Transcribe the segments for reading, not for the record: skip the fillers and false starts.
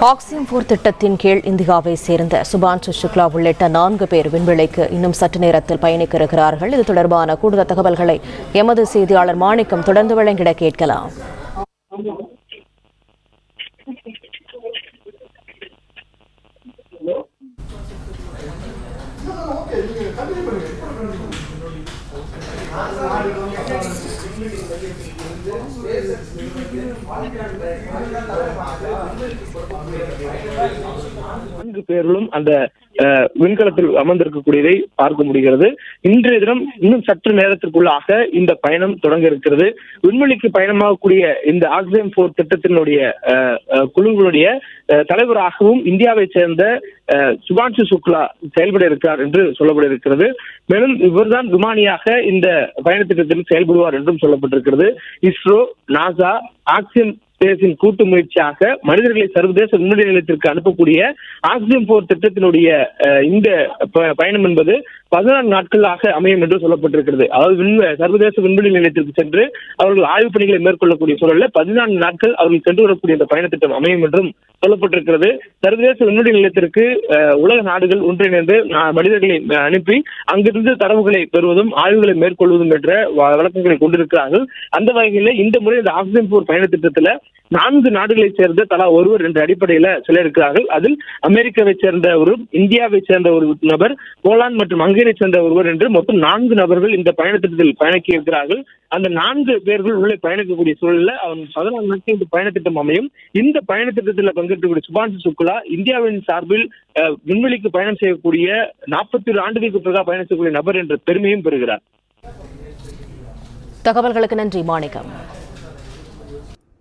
Axiom 4 திட்டத்தின் கீழ் இந்தியாவை சேர்ந்த சுபான்ஷு சுக்லா உள்ளிட்ட 4 பேர் விண்வெளிக்கு இன்னும் சற்று நேரத்தில் பயணிக்க இருக்கிறார்கள். இது தொடர்பான கூடுதல் தகவல்களை எமது செய்தியாளர் மாணிக்கம் தொடர்ந்து வழங்கிட கேட்கலாம். நான்கு பேர்களும் அந்த விண்கலத்தில் அமர்ந்திருக்கக்கூடியதை பார்க்க முடிகிறது. இன்றைய தினம் இன்னும் சற்று நேரத்திற்குள்ளாக இந்த பயணம் தொடங்க இருக்கிறது. விண்வெளிக்கு பயணமாகக்கூடிய இந்த ஆக்சியம் 4 திட்டத்தினுடைய குழுவினுடைய தலைவராகவும் இந்தியாவை சேர்ந்த சுபான்ஷு சுக்லா செயல்பட இருக்கிறார் என்று சொல்லப்பட இருக்கிறது. மேலும் இவர்தான் விமானியாக இந்த பயண திட்டத்தில் செயல்படுவார் என்றும் சொல்லப்பட்டிருக்கிறது. இஸ்ரோ, நாசா, ஆக்சியம் ஸ்பேஸின் கூட்டு முயற்சியாக மனிதர்களை சர்வதேச விண்வெளி நிலையத்திற்கு அனுப்பக்கூடிய ஆக்சியம் 4 திட்டத்தினுடைய இந்த பயணம் என்பது 14 நாட்களாக அமையும் என்று சொல்லப்பட்டிருக்கிறது. அதாவது சர்வதேச விண்வெளி நிலையத்திற்கு சென்று அவர்கள் ஆய்வுப் பணிகளை மேற்கொள்ளக்கூடிய சூழலில் 14 நாட்கள் அவர்கள் சென்று வரக்கூடிய இந்த பயண திட்டம் அமையும் என்றும் சொல்லப்பட்டிருக்கிறது. சர்வதேச விண்வெளி நிலையத்திற்கு உலக நாடுகள் ஒன்றிணைந்து மனிதர்களை அனுப்பி அங்கிருந்து தரவுகளை பெறுவதும் ஆய்வுகளை மேற்கொள்வதும் என்ற வழக்கங்களை கொண்டிருக்கிறார்கள். அந்த வகையில் இந்த முறை இந்த ஆக்சியம் 4 பயண திட்டத்தில் 4 நாடுகளை சேர்ந்த தலா ஒருவர் என்ற அடிப்படையில் சொல்ல இருக்கிறார்கள். அதில் அமெரிக்காவை சேர்ந்த ஒரு, இந்தியாவை சேர்ந்த ஒரு நபர், போலாந்து மற்றும் ஹங்கேரியை சேர்ந்த ஒருவர் என்று மொத்தம் 4 நபர்கள் இந்த பயண திட்டத்தில் பயணிக்க இருக்கிறார்கள். அந்த 4 பேர்கள் உள்ளே பயணிக்கக்கூடிய சூழலில் அவன் 14 நாட்கள் இந்த பயண திட்டம் அமையும். இந்த பயண திட்டத்தில் பங்கேற்கக்கூடிய சுபான்ஷு சுக்லா இந்தியாவின் சார்பில் விண்வெளிக்கு பயணம் செய்யக்கூடிய 41 ஆண்டுகளுக்கு பிறகு பயணம் செய்யக்கூடிய நபர் என்ற பெருமையும் பெறுகிறார். தகவல்களுக்கு நன்றி மாணிக்கம்.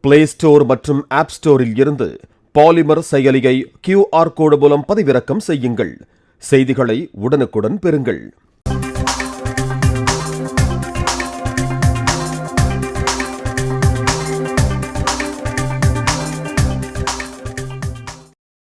பிளே ஸ்டோர் மற்றும் ஆப் ஸ்டோரில் இருந்து பாலிமர் செயலியை QR கோடு மூலம் பதிவிறக்கம் செய்யுங்கள். செய்திகளை உடனுக்குடன் பெறுங்கள்.